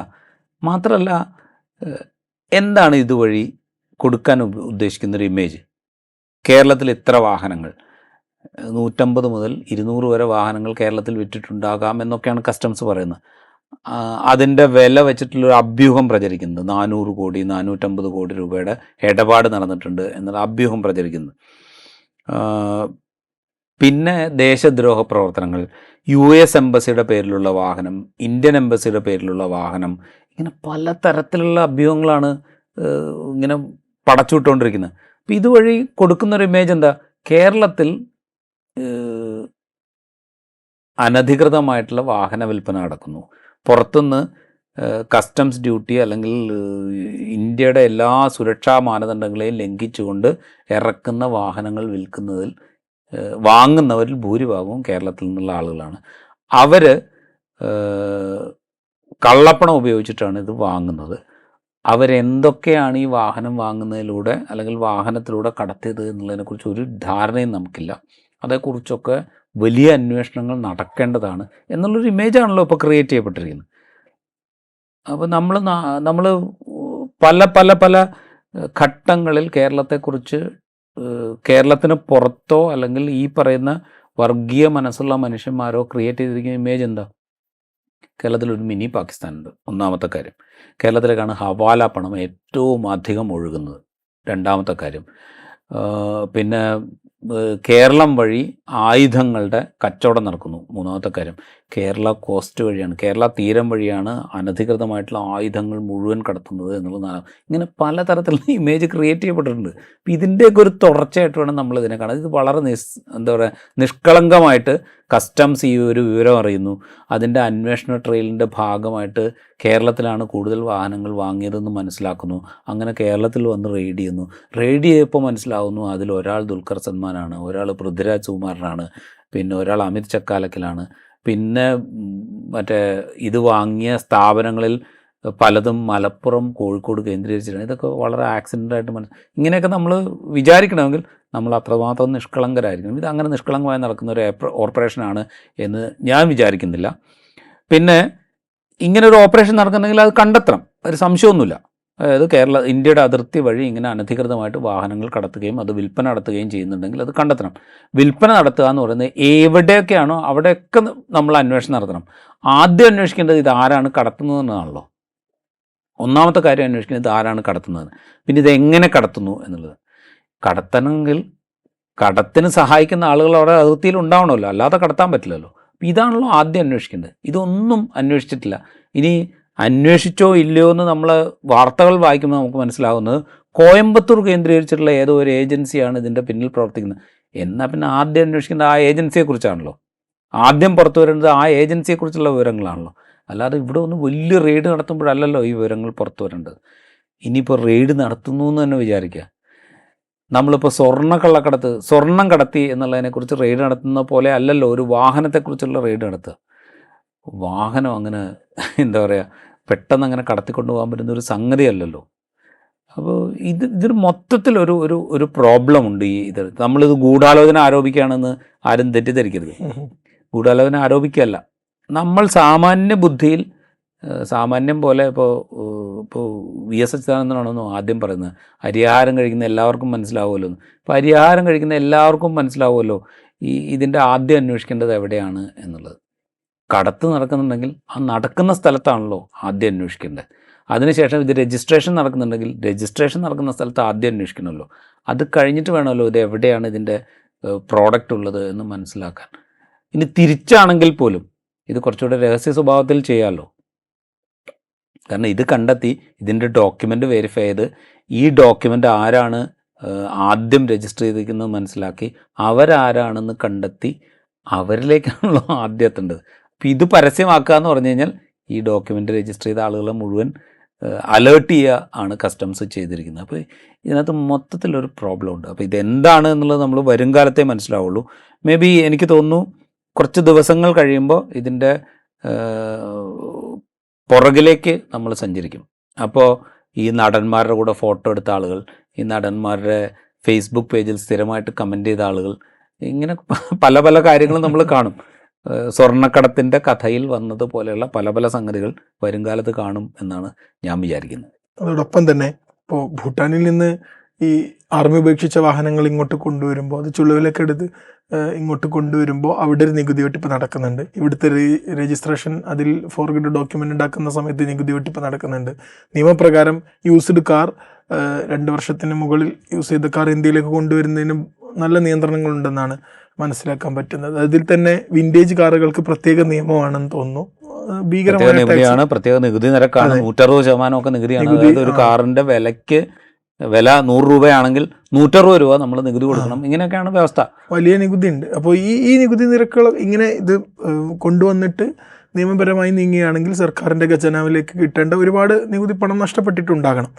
മാത്രമല്ല എന്താണ് ഇതുവഴി കൊടുക്കാൻ ഉദ്ദേശിക്കുന്നൊരു ഇമേജ്? കേരളത്തിൽ ഇത്ര വാഹനങ്ങൾ 150 മുതൽ 200 വരെ വാഹനങ്ങൾ കേരളത്തിൽ വിറ്റിട്ടുണ്ടാകാം എന്നൊക്കെയാണ് കസ്റ്റംസ് പറയുന്നത്. അതിൻ്റെ വില വെച്ചിട്ടുള്ളൊരു അഭ്യൂഹം പ്രചരിക്കുന്നത് 400 കോടി 450 കോടി രൂപയുടെ ഇടപാട് നടന്നിട്ടുണ്ട് എന്നുള്ള അഭ്യൂഹം പ്രചരിക്കുന്നത്. പിന്നെ ദേശദ്രോഹ പ്രവർത്തനങ്ങൾ, US എംബസിയുടെ പേരിലുള്ള വാഹനം, ഇന്ത്യൻ എംബസിയുടെ പേരിലുള്ള വാഹനം, ഇങ്ങനെ പലതരത്തിലുള്ള അഭ്യൂഹങ്ങളാണ് ഇങ്ങനെ പടച്ചുവിട്ടുകൊണ്ടിരിക്കുന്നത്. അപ്പം ഇതുവഴി കൊടുക്കുന്നൊരു ഇമേജ് എന്താ? കേരളത്തിൽ അനധികൃതമായിട്ടുള്ള വാഹന വിൽപ്പന നടക്കുന്നു, പുറത്തുനിന്ന് കസ്റ്റംസ് ഡ്യൂട്ടി അല്ലെങ്കിൽ ഇന്ത്യയുടെ എല്ലാ സുരക്ഷാ മാനദണ്ഡങ്ങളെയും ലംഘിച്ചുകൊണ്ട് ഇറക്കുന്ന വാഹനങ്ങൾ വാങ്ങുന്നവരിൽ ഭൂരിഭാഗവും കേരളത്തിൽ നിന്നുള്ള ആളുകളാണ്. അവർ കള്ളപ്പണം ഉപയോഗിച്ചിട്ടാണ് ഇത് വാങ്ങുന്നത്. അവരെന്തൊക്കെയാണ് ഈ വാഹനം വാങ്ങുന്നതിലൂടെ അല്ലെങ്കിൽ വാഹനത്തിലൂടെ കടത്തിയത് എന്നുള്ളതിനെക്കുറിച്ച് ഒരു ധാരണയും നമുക്കില്ല. അതേക്കുറിച്ചൊക്കെ വലിയ അന്വേഷണങ്ങൾ നടക്കേണ്ടതാണ് എന്നുള്ളൊരു ഇമേജാണല്ലോ ഇപ്പോൾ ക്രിയേറ്റ് ചെയ്യപ്പെട്ടിരിക്കുന്നത്. അപ്പോൾ നമ്മൾ പല പല പല ഘട്ടങ്ങളിൽ കേരളത്തെക്കുറിച്ച് കേരളത്തിന് പുറത്തോ അല്ലെങ്കിൽ ഈ പറയുന്ന വർഗീയ മനസ്സുള്ള മനുഷ്യന്മാരോ ക്രിയേറ്റ് ചെയ്തിരിക്കുന്ന ഇമേജ് എന്താ? കേരളത്തിലൊരു മിനി പാകിസ്ഥാനുണ്ട്, ഒന്നാമത്തെ കാര്യം. കേരളത്തിലേക്കാണ് ഹവാല പണം ഏറ്റവും അധികം ഒഴുകുന്നത്, രണ്ടാമത്തെ കാര്യം. പിന്നെ കേരളം വഴി ആയുധങ്ങളുടെ കച്ചവടം നടക്കുന്നു, മൂന്നാമത്തെ കാര്യം. കേരള കോസ്റ്റ് വഴിയാണ്, കേരള തീരം വഴിയാണ് അനധികൃതമായിട്ടുള്ള ആയുധങ്ങൾ മുഴുവൻ കടത്തുന്നത് എന്നുള്ളതാണ്. ഇങ്ങനെ പലതരത്തിലുള്ള ഇമേജ് ക്രിയേറ്റ് ചെയ്യപ്പെട്ടിട്ടുണ്ട്. അപ്പം ഇതിൻ്റെയൊക്കെ ഒരു തുടർച്ചയായിട്ട് വേണം നമ്മൾ ഇതിനെ കാണാൻ. ഇത് വളരെ നിഷ്കളങ്കമായിട്ട് കസ്റ്റംസ് ഈ ഒരു വിവരം അറിയുന്നു. അതിൻ്റെ അന്വേഷണ ട്രെയിലിൻ്റെ ഭാഗമായിട്ട് കേരളത്തിലാണ് കൂടുതൽ വാഹനങ്ങൾ വാങ്ങിയതെന്ന് മനസ്സിലാക്കുന്നു. അങ്ങനെ കേരളത്തിൽ വന്ന് റെയ്ഡ് ചെയ്യുന്നു. റെയ്ഡ് ചെയ്തപ്പോൾ മനസ്സിലാവുന്നു അതിൽ ഒരാൾ ദുൽഖർ സൽമാനാണ്, ഒരാൾ പൃഥ്വിരാജ് സുകുമാരനാണ്, പിന്നെ ഒരാൾ അമിത് ചക്കാലക്കലാണ്. പിന്നെ മറ്റേ ഇത് വാങ്ങിയ സ്ഥാപനങ്ങളിൽ പലതും മലപ്പുറം, കോഴിക്കോട് കേന്ദ്രീകരിച്ചിട്ടാണ്. ഇതൊക്കെ വളരെ ആക്സിഡൻ്റായിട്ട് ഇങ്ങനെയൊക്കെ നമ്മൾ വിചാരിക്കണമെങ്കിൽ നമ്മൾ അത്രമാത്രം നിഷ്കളങ്കരായിരിക്കണം. ഇത് അങ്ങനെ നിഷ്കളങ്കമായി നടക്കുന്ന ഒരു ഓപ്പറേഷനാണ് എന്ന് ഞാൻ വിചാരിക്കുന്നില്ല. പിന്നെ ഇങ്ങനെ ഒരു ഓപ്പറേഷൻ നടക്കുന്നുണ്ടെങ്കിൽ അത് കണ്ടെത്തണം, ഒരു സംശയമൊന്നുമില്ല. അതായത് ഇന്ത്യയുടെ അതിർത്തി വഴി ഇങ്ങനെ അനധികൃതമായിട്ട് വാഹനങ്ങൾ കടത്തുകയും അത് വിൽപ്പന നടത്തുകയും ചെയ്യുന്നുണ്ടെങ്കിൽ അത് കണ്ടെത്തണം. വിൽപ്പന നടത്തുക എന്ന് പറയുന്നത് എവിടെയൊക്കെയാണോ അവിടെയൊക്കെ നമ്മൾ അന്വേഷണം നടത്തണം. ആദ്യം അന്വേഷിക്കേണ്ടത് ഇത് ആരാണ് കടത്തുന്നതെന്നാണല്ലോ. ഒന്നാമത്തെ കാര്യം അന്വേഷിക്കുന്നത് ഇത് ആരാണ് കടത്തുന്നത്, പിന്നെ ഇത് എങ്ങനെ കടത്തുന്നു എന്നുള്ളത്. കടത്തണമെങ്കിൽ കടത്തിന് സഹായിക്കുന്ന ആളുകൾ അവിടെ അതിർത്തിയിൽ ഉണ്ടാവണമല്ലോ, അല്ലാതെ കടത്താൻ പറ്റില്ലല്ലോ. അപ്പം ഇതാണല്ലോ ആദ്യം അന്വേഷിക്കേണ്ടത്. ഇതൊന്നും അന്വേഷിച്ചിട്ടില്ല. ഇനി അന്വേഷിച്ചോ ഇല്ലയോ എന്ന് നമ്മൾ വാർത്തകൾ വായിക്കുമ്പോൾ നമുക്ക് മനസ്സിലാവുന്നത് കോയമ്പത്തൂർ കേന്ദ്രീകരിച്ചിട്ടുള്ള ഏതോ ഒരു ഏജൻസിയാണ് ഇതിൻ്റെ പിന്നിൽ പ്രവർത്തിക്കുന്നത്. എന്നാൽ പിന്നെ ആദ്യം അന്വേഷിക്കേണ്ട ആ ഏജൻസിയെക്കുറിച്ചാണല്ലോ. ആദ്യം പുറത്തു വരേണ്ടത് ആ ഏജൻസിയെക്കുറിച്ചുള്ള വിവരങ്ങളാണല്ലോ. അല്ലാതെ ഇവിടെ ഒന്ന് വലിയ റെയ്ഡ് നടത്തുമ്പോഴല്ലല്ലോ ഈ വിവരങ്ങൾ പുറത്തു വരേണ്ടത്. ഇനിയിപ്പോൾ റെയ്ഡ് നടത്തുന്നു എന്ന് തന്നെ വിചാരിക്കുക. നമ്മളിപ്പോൾ സ്വർണം കടത്തി എന്നുള്ളതിനെക്കുറിച്ച് റെയ്ഡ് നടത്തുന്ന പോലെ അല്ലല്ലോ ഒരു വാഹനത്തെക്കുറിച്ചുള്ള റെയ്ഡ് നടത്തുക. വാഹനം അങ്ങനെ എന്താ പറയുക, പെട്ടെന്ന് അങ്ങനെ കടത്തിക്കൊണ്ടു പോകാൻ പറ്റുന്ന ഒരു സംഗതിയല്ലല്ലോ. അപ്പോൾ ഇതിന് മൊത്തത്തിലൊരു ഒരു ഒരു പ്രോബ്ലം ഉണ്ട്. നമ്മളിത് ഗൂഢാലോചന ആരോപിക്കുകയാണെന്ന് ആരും തെറ്റിദ്ധരിക്കരുത്. ഗൂഢാലോചന ആരോപിക്കുകയല്ല. നമ്മൾ സാമാന്യ ബുദ്ധിയിൽ സാമാന്യം പോലെ ഇപ്പോൾ VS അച്യുതാനന്ദനാണെന്നോ ആദ്യം പറയുന്നത് അരിയാഹാരം കഴിക്കുന്ന എല്ലാവർക്കും മനസ്സിലാവുമല്ലോ എന്ന്. അപ്പോൾ അരിയാഹാരം കഴിക്കുന്ന എല്ലാവർക്കും മനസ്സിലാവുമല്ലോ ഇതിൻ്റെ ആദ്യം അന്വേഷിക്കേണ്ടത് എവിടെയാണ് എന്നുള്ളത്. കടത്ത് നടക്കുന്നുണ്ടെങ്കിൽ ആ നടക്കുന്ന സ്ഥലത്താണല്ലോ ആദ്യം അന്വേഷിക്കേണ്ടത്. അതിനുശേഷം ഇത് രജിസ്ട്രേഷൻ നടക്കുന്നുണ്ടെങ്കിൽ രജിസ്ട്രേഷൻ നടക്കുന്ന സ്ഥലത്ത് ആദ്യം അന്വേഷിക്കണമല്ലോ. അത് കഴിഞ്ഞിട്ട് വേണമല്ലോ ഇത് എവിടെയാണ് ഇതിൻ്റെ പ്രോഡക്റ്റ് ഉള്ളത് എന്ന് മനസ്സിലാക്കാൻ. ഇനി തിരിച്ചാണെങ്കിൽ പോലും ഇത് കുറച്ചുകൂടെ രഹസ്യ സ്വഭാവത്തിൽ ചെയ്യാമല്ലോ. കാരണം ഇത് കണ്ടെത്തി ഇതിൻ്റെ ഡോക്യുമെൻ്റ് വെരിഫൈ ചെയ്ത് ഈ ഡോക്യുമെൻ്റ് ആരാണ് ആദ്യം രജിസ്റ്റർ ചെയ്തിരിക്കുന്നത് മനസ്സിലാക്കി അവരാരാണെന്ന് കണ്ടെത്തി അവരിലേക്കാണല്ലോ ആദ്യം എത്തേണ്ടത്. അപ്പോൾ ഇത് പരസ്യമാക്കുക എന്ന് പറഞ്ഞു കഴിഞ്ഞാൽ ഈ ഡോക്യുമെൻ്റ് രജിസ്റ്റർ ചെയ്ത ആളുകളെ മുഴുവൻ അലേർട്ട് ചെയ്യുക ആണ് കസ്റ്റംസ് ചെയ്തിരിക്കുന്നത്. അപ്പോൾ ഇതിനകത്ത് മൊത്തത്തിലൊരു പ്രോബ്ലം ഉണ്ട്. അപ്പോൾ ഇതെന്താണ് എന്നുള്ളത് നമ്മൾ വരും കാലത്തേ മനസ്സിലാവുള്ളൂ. മേ ബി എനിക്ക് തോന്നുന്നു കുറച്ച് ദിവസങ്ങൾ കഴിയുമ്പോൾ ഇതിൻ്റെ പുറകിലേക്ക് നമ്മൾ സഞ്ചരിക്കും. അപ്പോൾ ഈ നടന്മാരുടെ കൂടെ ഫോട്ടോ എടുത്ത ആളുകൾ, ഈ നടന്മാരുടെ ഫേസ്ബുക്ക് പേജിൽ സ്ഥിരമായിട്ട് കമൻ്റ് ചെയ്ത ആളുകൾ, ഇങ്ങനെ പല പല കാര്യങ്ങളും നമ്മൾ കാണും. സ്വർണ്ണക്കടത്തിൻ്റെ കഥയിൽ വന്നതുപോലെയുള്ള പല പല സംഗതികൾ വരുംകാലത്ത് കാണും എന്നാണ് ഞാൻ വിചാരിക്കുന്നത്. അതോടൊപ്പം തന്നെ ഇപ്പോൾ ഭൂട്ടാനിൽ നിന്ന് ഈ ആർമി ഉപേക്ഷിച്ച വാഹനങ്ങൾ ഇങ്ങോട്ട് കൊണ്ടുവരുമ്പോൾ അത് ചുളുവിലൊക്കെ എടുത്ത് ഇങ്ങോട്ട് കൊണ്ടുവരുമ്പോൾ അവിടെ ഒരു നികുതി വെട്ടിപ്പ് നടക്കുന്നുണ്ട്. ഇവിടുത്തെ രജിസ്ട്രേഷൻ അതിൽ ഫോർഗഡ് ഡോക്യുമെൻ്റ് ഉണ്ടാക്കുന്ന സമയത്ത് നികുതി വെട്ടിപ്പ് നടക്കുന്നുണ്ട്. നിയമപ്രകാരം യൂസ്ഡ് കാർ 2 വർഷത്തിന് മുകളിൽ യൂസ് ചെയ്ത കാർ ഇന്ത്യയിലേക്ക് കൊണ്ടുവരുന്നതിന് നല്ല നിയന്ത്രണങ്ങളുണ്ടെന്നാണ് മനസ്സിലാക്കാൻ പറ്റുന്നത്. അതിൽ തന്നെ വിന്റേജ് കാറുകൾക്ക് പ്രത്യേക നിയമമാണെന്ന് തോന്നുന്നു. പ്രത്യേക ഭീകരമായ tax. നികുതിയാണ്, പ്രത്യേക നികുതി നിരക്കാണ്. 160% ഒക്കെ നികുതിയാണ്. നികുതി, അതായത് ഒരു കാറിന്റെ വില 100 രൂപയാണെങ്കിൽ 160 രൂപ നമ്മൾ നികുതി കൊടുക്കണം. ഇങ്ങനെയൊക്കെയാണ് വ്യവസ്ഥ. വലിയ നികുതി ഉണ്ട്. അപ്പോൾ ഈ നികുതി നിരക്കുകൾ ഇങ്ങനെ ഇത് കൊണ്ടുവന്നിട്ട് നിയമപരമായി നീങ്ങുകയാണെങ്കിൽ സർക്കാരിൻ്റെ ഖജനാവിലേക്ക് കിട്ടേണ്ട ഒരുപാട് നികുതി പണം നഷ്ടപ്പെട്ടിട്ടുണ്ടാകണം.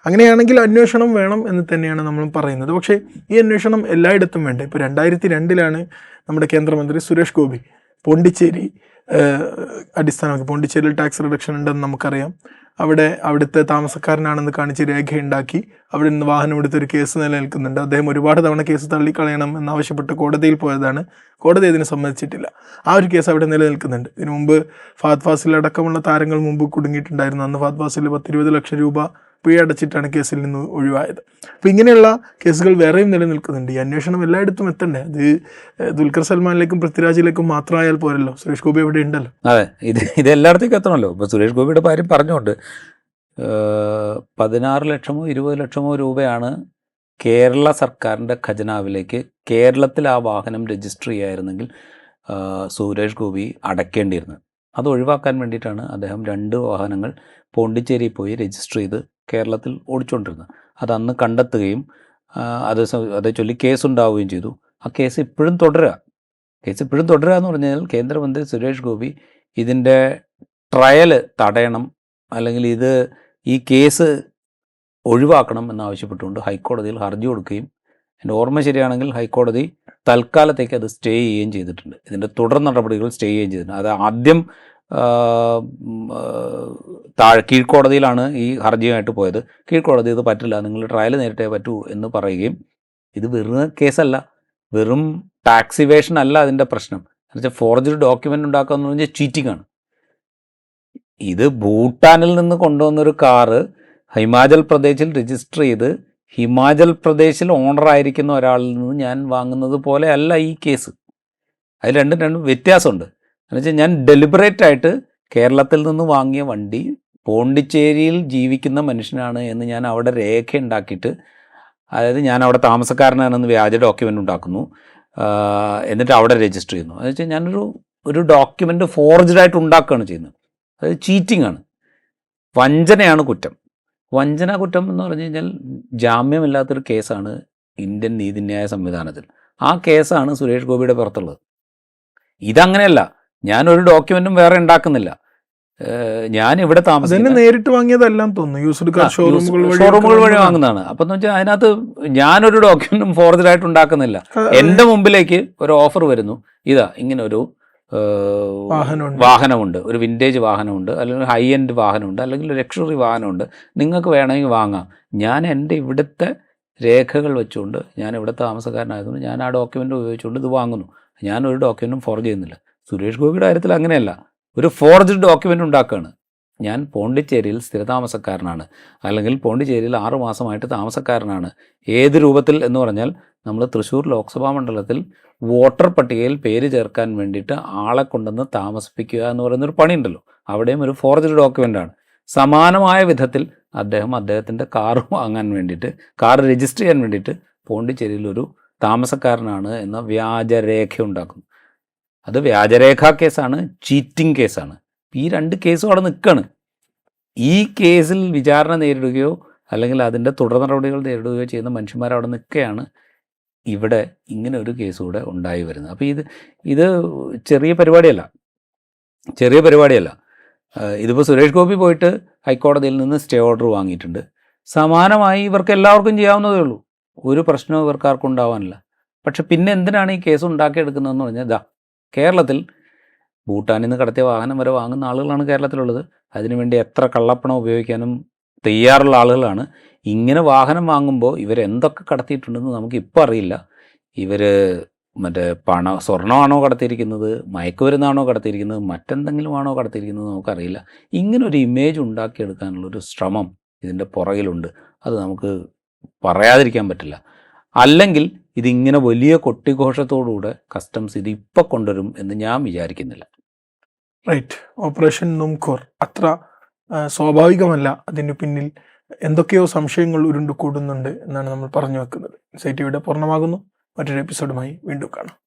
അങ്ങനെയാണെങ്കിൽ അന്വേഷണം വേണം എന്ന് തന്നെയാണ് നമ്മൾ പറയുന്നത്. പക്ഷേ ഈ അന്വേഷണം എല്ലായിടത്തും വേണ്ട. ഇപ്പോൾ 2002 നമ്മുടെ കേന്ദ്രമന്ത്രി സുരേഷ് ഗോപി പോണ്ടിച്ചേരി അടിസ്ഥാനമാക്കി, പോണ്ടിച്ചേരിയിൽ ടാക്സ് റിഡക്ഷൻ ഉണ്ടെന്ന് നമുക്കറിയാം, അവിടുത്തെ താമസക്കാരനാണെന്ന് കാണിച്ച് രേഖയുണ്ടാക്കി അവിടെ നിന്ന് വാഹനം എടുത്തൊരു കേസ് നിലനിൽക്കുന്നുണ്ട്. അദ്ദേഹം ഒരുപാട് തവണ കേസ് തള്ളിക്കളയണം എന്നാവശ്യപ്പെട്ട് കോടതിയിൽ പോയതാണ്. കോടതി ഇതിന് സമ്മതിച്ചിട്ടില്ല. ആ ഒരു കേസ് അവിടെ നിലനിൽക്കുന്നുണ്ട്. ഇതിനു മുമ്പ് ഫഹദ് ഫാസിൽ അടക്കമുള്ള താരങ്ങൾ മുമ്പ് കുടുങ്ങിയിട്ടുണ്ടായിരുന്നു. അന്ന് ഫഹദ് ഫാസിൽ 10-20 ലക്ഷം രൂപ പിഴ അടച്ചിട്ടാണ് കേസിൽ നിന്ന് ഒഴിവായത്. അപ്പോൾ ഇങ്ങനെയുള്ള കേസുകൾ വേറെയും നിലനിൽക്കുന്നുണ്ട്. ഈ അന്വേഷണം എല്ലായിടത്തും എത്തണ്ടേ? അത് ദുൽഖർ സൽമാനിലേക്കും പൃഥ്വിരാജിലേക്കും മാത്രമായാൽ പോരല്ലോ. സുരേഷ് ഗോപി അവിടെ ഉണ്ടല്ലോ. അതെ, ഇത് എല്ലായിടത്തേക്കും എത്തണമല്ലോ. ഇപ്പോൾ സുരേഷ് ഗോപിയുടെ കാര്യം പറഞ്ഞുകൊണ്ട് 16 ലക്ഷമോ 20 ലക്ഷമോ രൂപയാണ് കേരള സർക്കാരിൻ്റെ ഖജനാവിലേക്ക് കേരളത്തിൽ ആ വാഹനം രജിസ്റ്റർ ചെയ്യായിരുന്നെങ്കിൽ സുരേഷ് ഗോപി അടയ്ക്കേണ്ടിയിരുന്നത്. അത് ഒഴിവാക്കാൻ വേണ്ടിയിട്ടാണ് അദ്ദേഹം 2 വാഹനങ്ങൾ പോണ്ടിച്ചേരി പോയി രജിസ്റ്റർ ചെയ്ത് കേരളത്തിൽ ഓടിച്ചുകൊണ്ടിരുന്നത്. അത് അന്ന് കണ്ടെത്തുകയും അതേ ചൊല്ലി കേസുണ്ടാവുകയും ചെയ്തു. ആ കേസ് ഇപ്പോഴും തുടരുക എന്ന് പറഞ്ഞാൽ കേന്ദ്രമന്ത്രി സുരേഷ് ഗോപി ഇതിൻ്റെ ട്രയൽ തടയണം, അല്ലെങ്കിൽ ഈ കേസ് ഒഴിവാക്കണം എന്നാവശ്യപ്പെട്ടുകൊണ്ട് ഹൈക്കോടതിയിൽ ഹർജി കൊടുക്കുകയും, എൻ്റെ ഓർമ്മ ശരിയാണെങ്കിൽ ഹൈക്കോടതി തൽക്കാലത്തേക്ക് അത് സ്റ്റേ ചെയ്യുകയും ചെയ്തിട്ടുണ്ട്. ഇതിൻ്റെ തുടർ നടപടികൾ സ്റ്റേ ചെയ്യുകയും ചെയ്തിട്ടുണ്ട്. അത് ആദ്യം കീഴ്ക്കോടതിയിലാണ് ഈ ഹർജിയുമായിട്ട് പോയത്. കീഴ്ക്കോടതി ഇത് പറ്റില്ല, നിങ്ങൾ ട്രയൽ നേരിട്ടേ പറ്റൂ എന്ന് പറയുകയും, ഇത് വെറും കേസല്ല, വെറും ടാക്സ് ഇവേഷൻ അല്ല അതിൻ്റെ പ്രശ്നം. എന്നുവെച്ചാൽ ഫോർജറി ഡോക്യുമെൻ്റ് ഉണ്ടാക്കുക എന്ന് പറഞ്ഞാൽ ചീറ്റിംഗ് ആണ്. ഇത് ഭൂട്ടാനിൽ നിന്ന് കൊണ്ടുവന്നൊരു കാറ് ഹിമാചൽ പ്രദേശിൽ രജിസ്റ്റർ ചെയ്ത് ഹിമാചൽ പ്രദേശിൽ ഓണറായിരിക്കുന്ന ഒരാളിൽ നിന്ന് ഞാൻ വാങ്ങുന്നത് പോലെ അല്ല ഈ കേസ്. അതിൽ രണ്ടും വ്യത്യാസമുണ്ട്. എന്നുവെച്ചാൽ ഞാൻ ഡെലിബറേറ്റ് ആയിട്ട് കേരളത്തിൽ നിന്ന് വാങ്ങിയ വണ്ടി പോണ്ടിച്ചേരിയിൽ ജീവിക്കുന്ന മനുഷ്യനാണ് എന്ന് ഞാൻ അവിടെ രേഖ ഉണ്ടാക്കിയിട്ട്, അതായത് ഞാൻ അവിടെ താമസക്കാരനാണെന്ന് വ്യാജ ഡോക്യുമെൻ്റ് ഉണ്ടാക്കുന്നു, എന്നിട്ട് അവിടെ രജിസ്റ്റർ ചെയ്യുന്നു. എന്ന് വെച്ചാൽ ഞാനൊരു ഡോക്യുമെൻ്റ് ഫോർജ്ഡായിട്ട് ഉണ്ടാക്കുകയാണ് ചെയ്യുന്നത്. അത് ചീറ്റിംഗ് ആണ്, വഞ്ചനയാണ് കുറ്റം. വഞ്ചന കുറ്റം എന്ന് പറഞ്ഞു കഴിഞ്ഞാൽ ജാമ്യമില്ലാത്തൊരു കേസാണ് ഇന്ത്യൻ നീതിന്യായ സംവിധാനത്തിൽ. ആ കേസാണ് സുരേഷ് ഗോപിയുടെ പുറത്തുള്ളത്. ഇതങ്ങനെയല്ല, ഞാനൊരു ഡോക്യുമെൻറ്റും വേറെ ഉണ്ടാക്കുന്നില്ല. ഞാൻ ഇവിടെ താമസിക്കുന്നത് നേരിട്ട് വാങ്ങിയതെല്ലാം തോന്നുന്നു, യൂസ്ഡ് കാർ ഷോറൂമുകൾ വഴി വാങ്ങുന്നതാണ്. അപ്പം എന്ന് വെച്ചാൽ അതിനകത്ത് ഞാനൊരു ഡോക്യുമെൻറ്റും ഫോർജറായിട്ട് ഉണ്ടാക്കുന്നില്ല. എൻ്റെ മുമ്പിലേക്ക് ഒരു ഓഫർ വരുന്നു, ഇതാ ഇങ്ങനെ ഒരു വാഹനമുണ്ട്, ഒരു വിൻറ്റേജ് വാഹനമുണ്ട്, അല്ലെങ്കിൽ ഹൈ എൻഡ് വാഹനമുണ്ട്, അല്ലെങ്കിൽ ഒരു ലക്ഷറി വാഹനമുണ്ട്, നിങ്ങൾക്ക് വേണമെങ്കിൽ വാങ്ങാം. ഞാൻ എൻ്റെ ഇവിടുത്തെ രേഖകൾ വെച്ചുകൊണ്ട്, ഞാൻ ഇവിടുത്തെ താമസക്കാരനായതുകൊണ്ട് ഞാൻ ആ ഡോക്യുമെൻ്റ് ഉപയോഗിച്ചുകൊണ്ട് ഇത് വാങ്ങുന്നു. ഞാനൊരു ഡോക്യുമെൻറ്റും ഫോർജ് ചെയ്യുന്നില്ല. സുരേഷ് ഗോപിയുടെ കാര്യത്തിൽ അങ്ങനെയല്ല, ഒരു ഫോർജ്ഡ് ഡോക്യുമെൻ്റ് ഉണ്ടാക്കുകയാണ്. ഞാൻ പോണ്ടിച്ചേരിയിൽ സ്ഥിരതാമസക്കാരനാണ്, അല്ലെങ്കിൽ പോണ്ടിച്ചേരിയിൽ 6 മാസമായിട്ട് താമസക്കാരനാണ്. ഏത് രൂപത്തിൽ എന്ന് പറഞ്ഞാൽ, നമ്മൾ തൃശ്ശൂർ ലോക്സഭാ മണ്ഡലത്തിൽ വോട്ടർ പട്ടികയിൽ പേര് ചേർക്കാൻ വേണ്ടിയിട്ട് ആളെ കൊണ്ടുവന്ന് താമസിപ്പിക്കുക എന്ന് പറയുന്നൊരു പണിയുണ്ടല്ലോ, അവിടെയും ഒരു ഫോർജ്ഡ് ഡോക്യുമെൻ്റാണ്. സമാനമായ വിധത്തിൽ അദ്ദേഹത്തിൻ്റെ കാറ് വാങ്ങാൻ വേണ്ടിയിട്ട്, കാർ രജിസ്റ്റർ ചെയ്യാൻ വേണ്ടിയിട്ട് പോണ്ടിച്ചേരിയിൽ ഒരു താമസക്കാരനാണ് എന്ന വ്യാജരേഖ ഉണ്ടാക്കുന്നു. അത് വ്യാജരേഖാ കേസാണ്, ചീറ്റിംഗ് കേസാണ്. ഈ 2 കേസും അവിടെ നിൽക്കുകയാണ്. ഈ കേസിൽ വിചാരണ നേരിടുകയോ അല്ലെങ്കിൽ അതിൻ്റെ തുടർ നടപടികൾ നേരിടുകയോ ചെയ്യുന്ന മനുഷ്യന്മാർ അവിടെ നിൽക്കുകയാണ്. ഇവിടെ ഇങ്ങനെ ഒരു കേസ് കൂടെ ഉണ്ടായി വരുന്നത്. അപ്പോൾ ഇത് ചെറിയ പരിപാടിയല്ല. ഇതിപ്പോൾ സുരേഷ് ഗോപി പോയിട്ട് ഹൈക്കോടതിയിൽ നിന്ന് സ്റ്റേ ഓർഡർ വാങ്ങിയിട്ടുണ്ട്. സമാനമായി ഇവർക്ക് എല്ലാവർക്കും ചെയ്യാവുന്നതേ ഉള്ളൂ, ഒരു പ്രശ്നവും ഇവർക്കാർക്കും ഉണ്ടാവാനില്ല. പക്ഷെ പിന്നെ എന്തിനാണ് ഈ കേസ് ഉണ്ടാക്കിയെടുക്കുന്നതെന്ന് പറഞ്ഞാൽ, കേരളത്തിൽ ഭൂട്ടാനിൽ നിന്ന് കടത്തിയ വാഹനം വരെ വാങ്ങുന്ന ആളുകളാണ് കേരളത്തിലുള്ളത്. അതിനുവേണ്ടി എത്ര കള്ളപ്പണം ഉപയോഗിക്കാനും തയ്യാറുള്ള ആളുകളാണ്. ഇങ്ങനെ വാഹനം വാങ്ങുമ്പോൾ ഇവരെന്തൊക്കെ കടത്തിയിട്ടുണ്ടെന്ന് നമുക്കിപ്പോൾ അറിയില്ല. ഇവർ സ്വർണ്ണമാണോ കടത്തിയിരിക്കുന്നത്, മയക്കുമരുന്നാണോ കടത്തിയിരിക്കുന്നത്, മറ്റെന്തെങ്കിലും ആണോ കടത്തിയിരിക്കുന്നത് നമുക്കറിയില്ല. ഇങ്ങനൊരു ഇമേജ് ഉണ്ടാക്കിയെടുക്കാനുള്ളൊരു ശ്രമം ഇതിൻ്റെ പുറകിലുണ്ട്. അത് നമുക്ക് പറയാതിരിക്കാൻ പറ്റില്ല. അല്ലെങ്കിൽ ഇതിങ്ങനെ വലിയ കൊട്ടിഘോഷത്തോടുകൂടെ കസ്റ്റംസ് ഇത് ഇപ്പം കൊണ്ടുവരും എന്ന് ഞാൻ വിചാരിക്കുന്നില്ല. റൈറ്റ്. ഓപ്പറേഷൻ നുംകോർ അത്ര സ്വാഭാവികമല്ല. അതിന് പിന്നിൽ എന്തൊക്കെയോ സംശയങ്ങൾ ഉരുണ്ടു കൂടുന്നുണ്ട് എന്നാണ് നമ്മൾ പറഞ്ഞു വെക്കുന്നത്. ഇൻസൈറ്റ് ഇവിടെ പൂർണ്ണമാകുന്നു. മറ്റൊരു എപ്പിസോഡുമായി വീണ്ടും കാണാം.